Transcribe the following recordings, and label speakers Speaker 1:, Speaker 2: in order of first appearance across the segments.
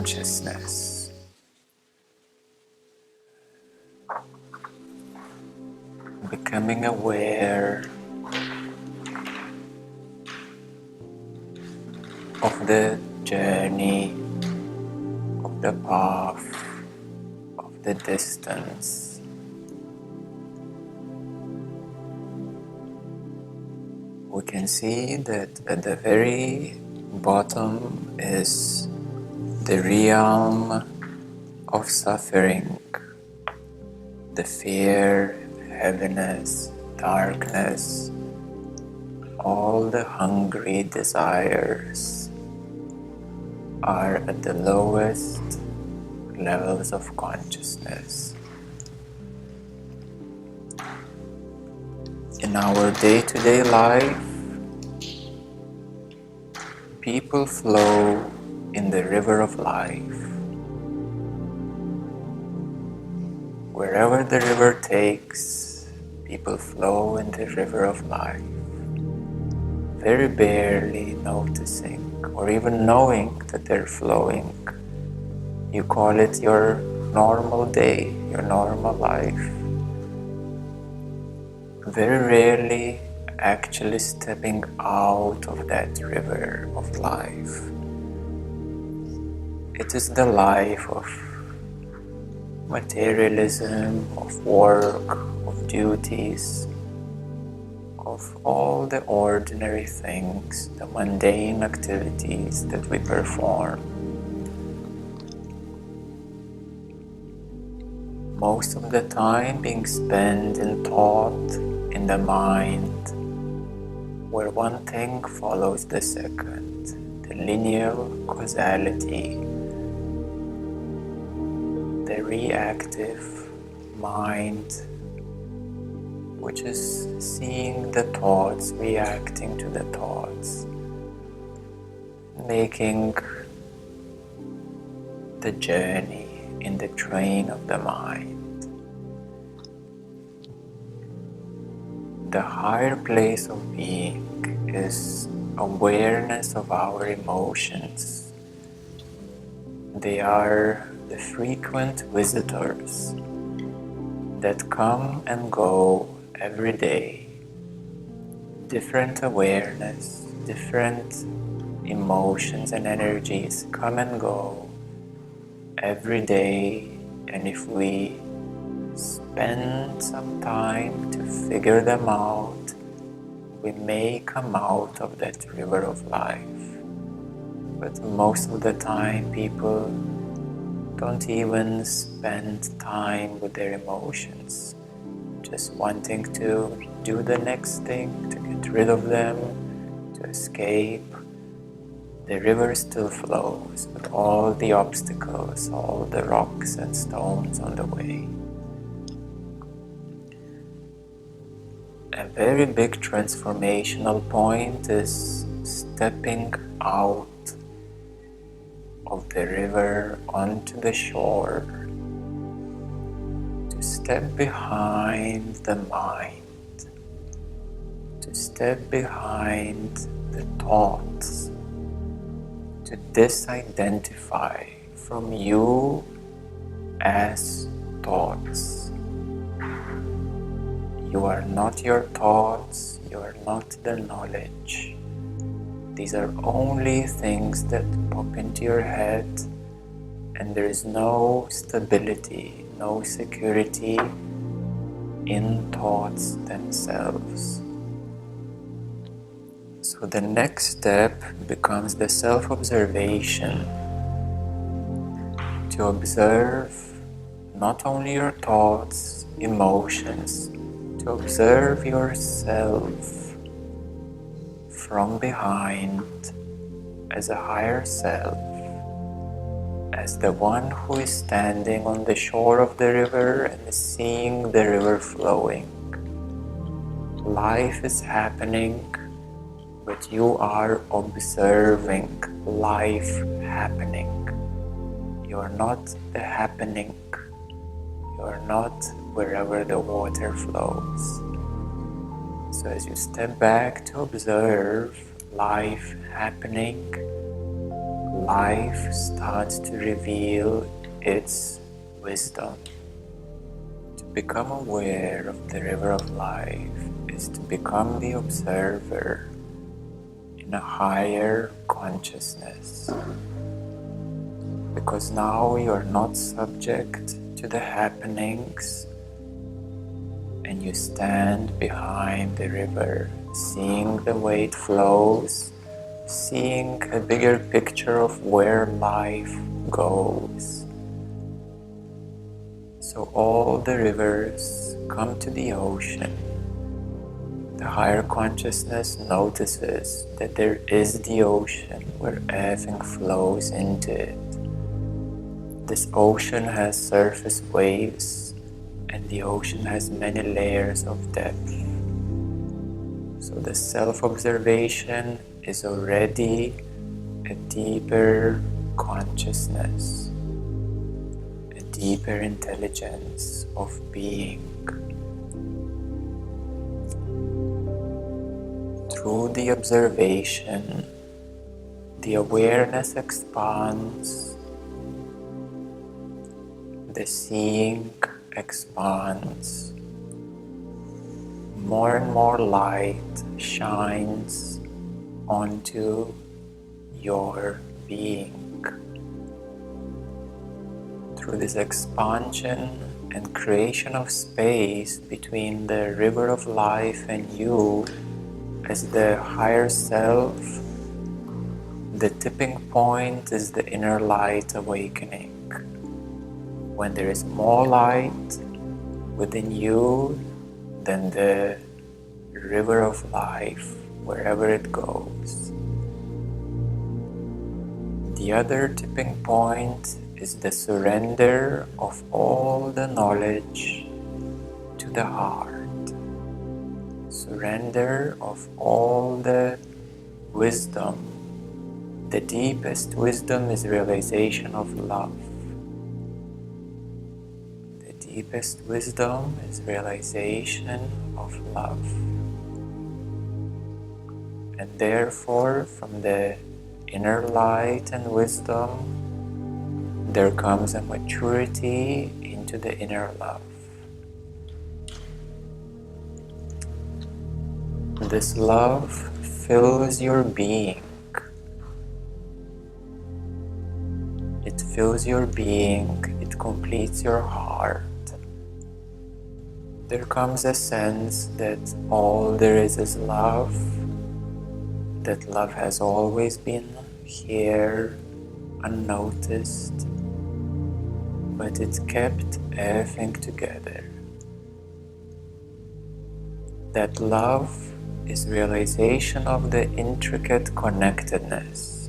Speaker 1: consciousness. Becoming aware of the journey, of the path, of the distance. We can see that at the very bottom is the realm of suffering, the fear, heaviness, darkness, all the hungry desires are at the lowest levels of consciousness. In our day-to-day life, people flow in the river of life. Wherever the river takes, people flow in the river of life, very barely noticing or even knowing that they're flowing. You call it your normal day, your normal life. Very rarely actually stepping out of that river of life. It is the life of materialism, of work, of duties, of all the ordinary things, the mundane activities that we perform. Most of the time being spent in thought, in the mind, where one thing follows the second, the lineal causality, the reactive mind, which is seeing the thoughts, reacting to the thoughts, making the journey in the train of the mind. The higher place of being is awareness of our emotions. They are the frequent visitors that come and go every day. Different awareness, different emotions and energies come and go every day, and if we spend some time to figure them out, we may come out of that river of life. But most of the time people don't even spend time with their emotions, just wanting to do the next thing, to get rid of them, to escape. The river still flows with all the obstacles, all the rocks and stones on the way. A very big transformational point is stepping out of the river onto the shore, to step behind the mind, to step behind the thoughts, to disidentify from you as thoughts. You are not your thoughts, you are not the knowledge. These are only things that pop into your head, and there is no stability, no security in thoughts themselves. So the next step becomes the self-observation, to observe not only your thoughts, emotions, to observe yourself from behind as a higher self, as the one who is standing on the shore of the river and is seeing the river flowing. Life is happening, but you are observing life happening. You are not the happening. You are not wherever the water flows. So as you step back to observe life happening, life starts to reveal its wisdom. To become aware of the river of life is to become the observer in a higher consciousness. Because now you are not subject to the happenings and you stand behind the river, seeing the way it flows, seeing a bigger picture of where life goes. So all the rivers come to the ocean. The higher consciousness notices that there is the ocean where everything flows into it. This ocean has surface waves, and the ocean has many layers of depth. So the self-observation is already a deeper consciousness, a deeper intelligence of being. Through the observation, the awareness expands, the seeing expands. More and more light shines onto your being. Through this expansion and creation of space between the river of life and you as the higher self, the tipping point is the inner light awakening. When there is more light within you than the river of life, wherever it goes. The other tipping point is the surrender of all the knowledge to the heart. Surrender of all the wisdom. The deepest wisdom is realization of love. The deepest wisdom is realization of love. And therefore, from the inner light and wisdom, there comes a maturity into the inner love. This love fills your being. It fills your being, it completes your heart. There comes a sense that all there is love, that love has always been here, unnoticed, but it kept everything together. That love is realization of the intricate connectedness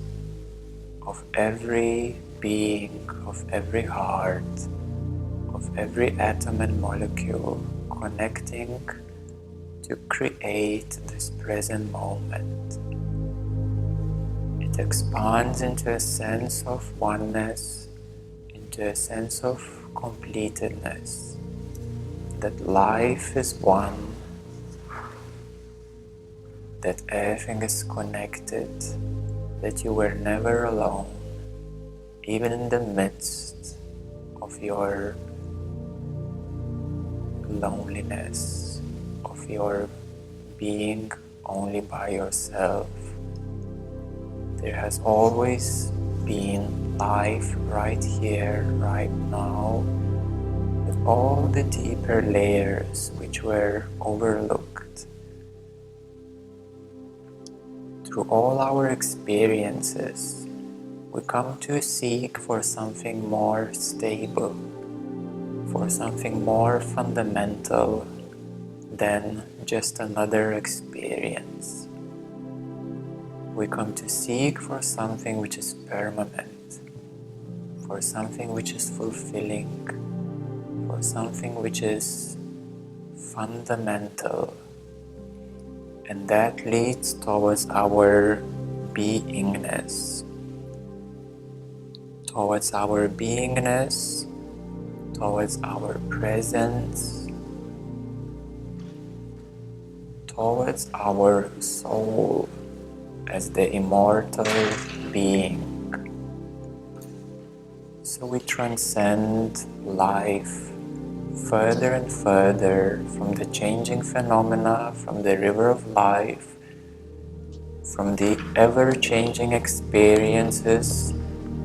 Speaker 1: of every being, of every heart, of every atom and molecule connecting to create this present moment. It expands into a sense of oneness, into a sense of completedness, that life is one, that everything is connected, that you were never alone, even in the midst of your loneliness, of your being only by yourself. There has always been life right here, right now, with all the deeper layers which were overlooked. Through all our experiences, we come to seek for something more stable, for something more fundamental than just another experience. We come to seek for something which is permanent, for something which is fulfilling, for something which is fundamental. And that leads towards our beingness. Towards our beingness, towards our presence, towards our soul as the immortal being. So we transcend life further and further from the changing phenomena, from the river of life, from the ever-changing experiences.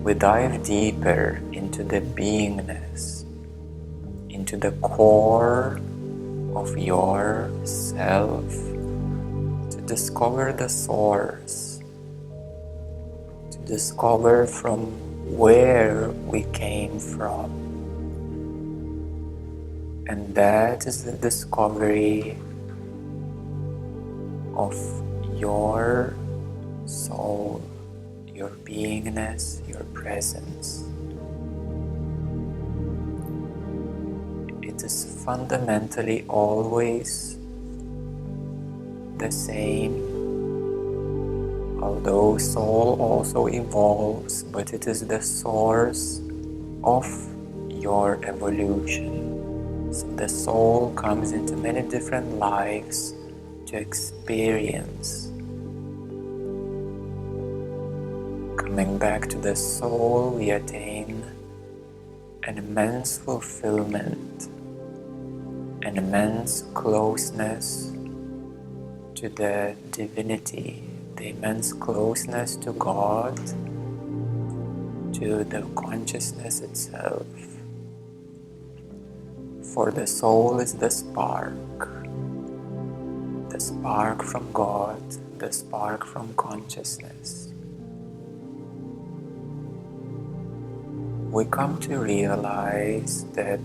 Speaker 1: We dive deeper into the beingness, into the core of yourself, to discover the source, to discover from where we came from. And that is the discovery of your soul, your beingness, your presence. It is fundamentally always the same, although soul also evolves, but it is the source of your evolution. So the soul comes into many different lives to experience. Coming back to the soul, we attain an immense fulfillment, an immense closeness to the divinity, the immense closeness to God, to the consciousness itself. For the soul is the spark from God, the spark from consciousness. We come to realize that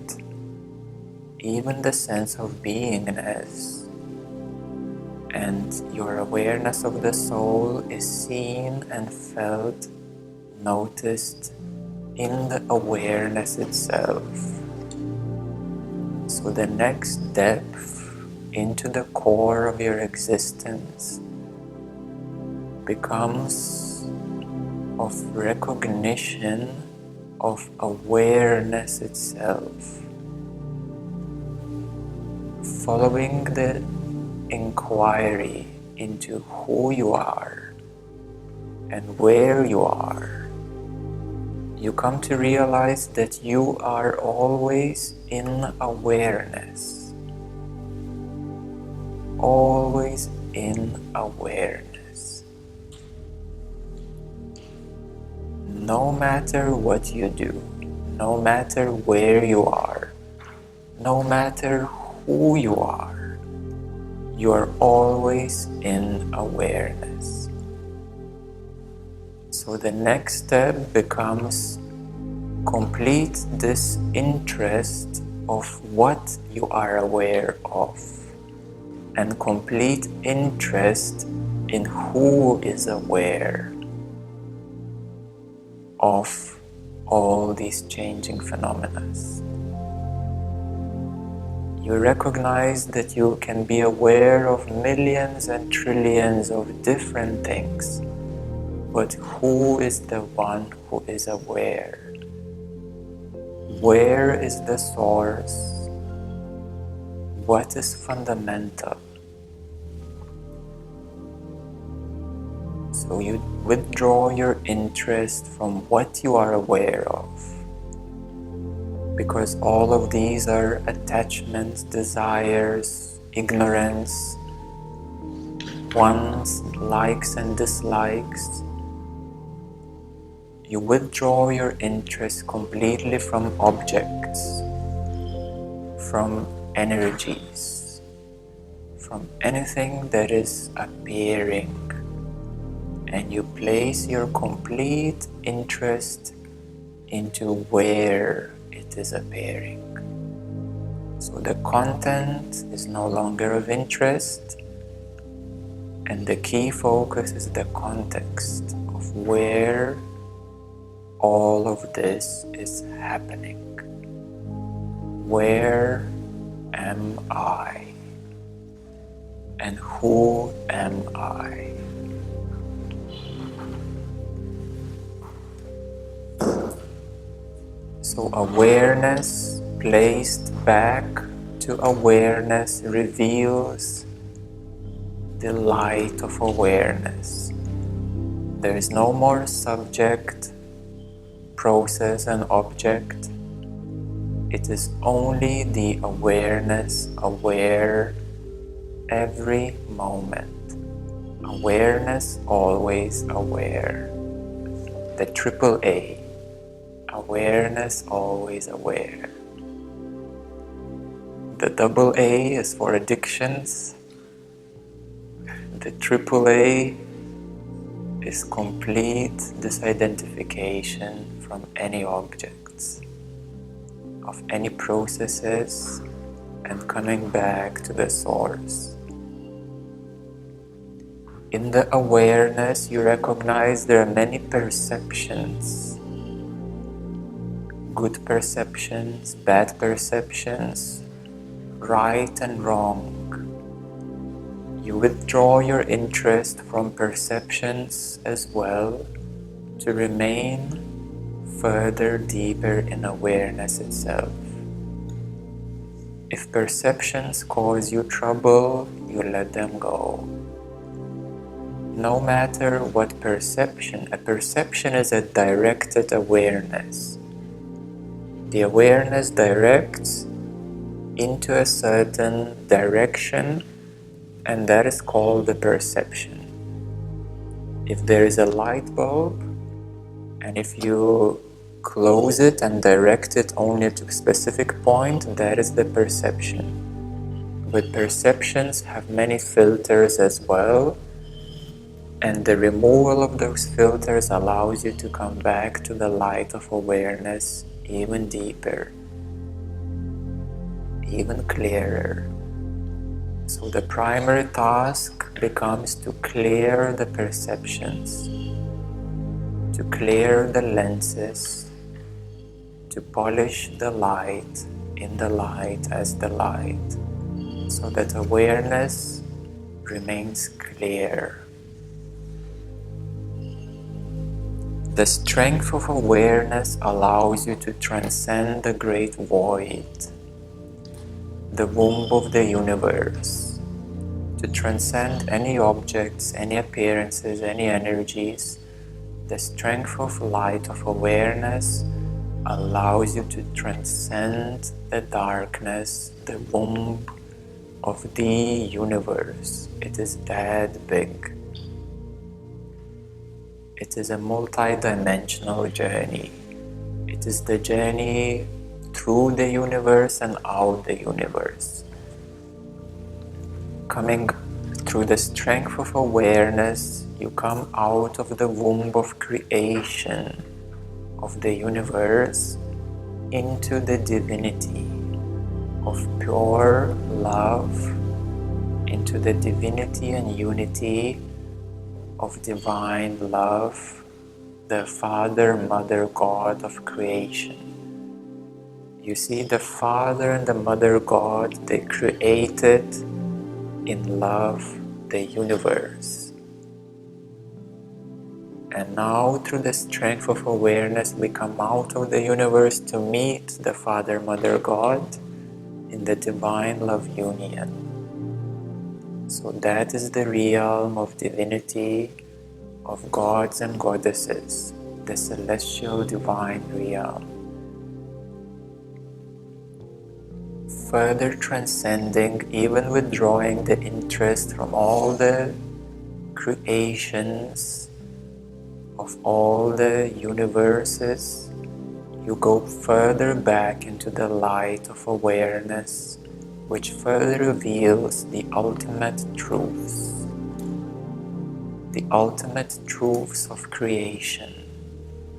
Speaker 1: even the sense of beingness and your awareness of the soul is seen and felt, noticed in the awareness itself. So the next depth into the core of your existence becomes of recognition of awareness itself, following the inquiry into who you are and where you are. You come to realize that you are always in awareness, always in awareness. No matter what you do, no matter where you are, no matter who you are always in awareness. So the next step becomes complete disinterest of what you are aware of, and complete interest in who is aware of all these changing phenomena. You recognize that you can be aware of millions and trillions of different things, but who is the one who is aware? Where is the source? What is fundamental? So you withdraw your interest from what you are aware of, because all of these are attachments, desires, ignorance, wants, likes and dislikes. You withdraw your interest completely from objects, from energies, from anything that is appearing, and you place your complete interest into where it is appearing. So the content is no longer of interest, and the key focus is the context of where all of this is happening. Where am I? And who am I? So awareness placed back to awareness reveals the light of awareness. There is no more subject, process, an object. It is only the awareness, aware every moment. Awareness always aware. The triple A. Awareness always aware. The double A is for addictions. The triple A is complete disidentification from any objects, of any processes, and coming back to the source. In the awareness, you recognize there are many perceptions. Good perceptions, bad perceptions, right and wrong. You withdraw your interest from perceptions as well to remain further deeper in awareness itself. If perceptions cause you trouble, you let them go. No matter what perception, a perception is a directed awareness. The awareness directs into a certain direction, and that is called the perception. If there is a light bulb, and if you close it and direct it only to a specific point, that is the perception. But perceptions have many filters as well, and the removal of those filters allows you to come back to the light of awareness even deeper, even clearer. So the primary task becomes to clear the perceptions, to clear the lenses, to polish the light in the light as the light, so that awareness remains clear. The strength of awareness allows you to transcend the great void, the womb of the universe, to transcend any objects, any appearances, any energies. The strength of light of awareness allows you to transcend the darkness, the womb of the universe. It is that big. It is a multi-dimensional journey. It is the journey through the universe and out the universe. Coming through the strength of awareness, you come out of the womb of creation of the universe into the divinity of pure love, into the divinity and unity of divine love, the Father, Mother, God of creation. You see, the Father and the Mother God, they created in love the universe. And now, through the strength of awareness, we come out of the universe to meet the Father, Mother, God in the divine love union. So that is the realm of divinity, of gods and goddesses, the celestial divine realm. Further transcending, even withdrawing the interest from all the creations of all the universes, you go further back into the light of awareness, which further reveals the ultimate truths. The ultimate truths of creation,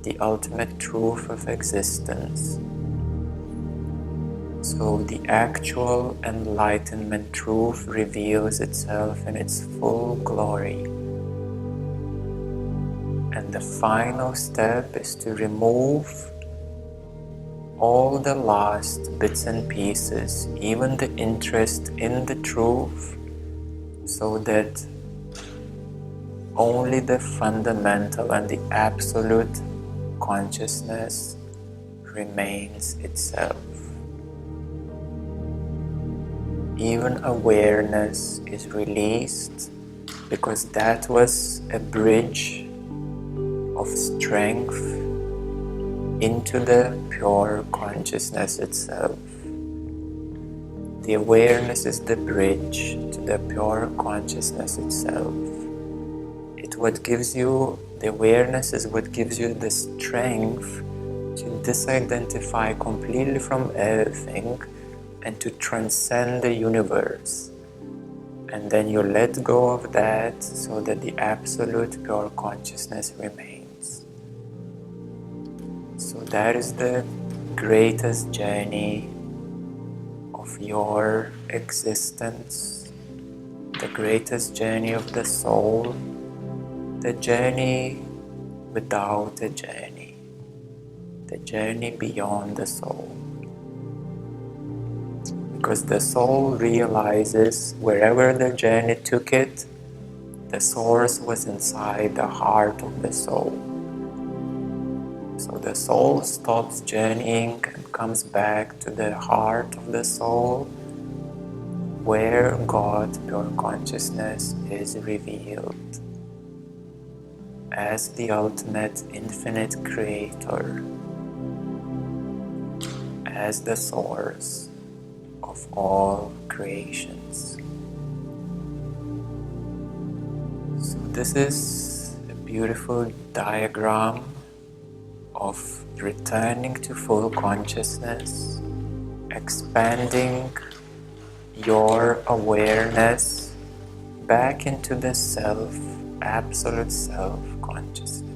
Speaker 1: the ultimate truth of existence. So the actual enlightenment truth reveals itself in its full glory. And the final step is to remove all the last bits and pieces, even the interest in the truth, so that only the fundamental and the absolute consciousness remains itself. Even awareness is released, because that was a bridge of strength into the pure consciousness itself. The awareness is the bridge to the pure consciousness itself. The awareness is what gives you the strength to disidentify completely from everything and to transcend the universe. And then you let go of that so that the absolute pure consciousness remains. So that is the greatest journey of your existence, the greatest journey of the soul, the journey without a journey, the journey beyond the soul. Because the soul realizes wherever the journey took it, the source was inside the heart of the soul. So the soul stops journeying and comes back to the heart of the soul, where God, pure consciousness, is revealed as the ultimate infinite creator, as the source of all creations. So this is a beautiful diagram of returning to full consciousness, expanding your awareness back into the self, absolute self consciousness.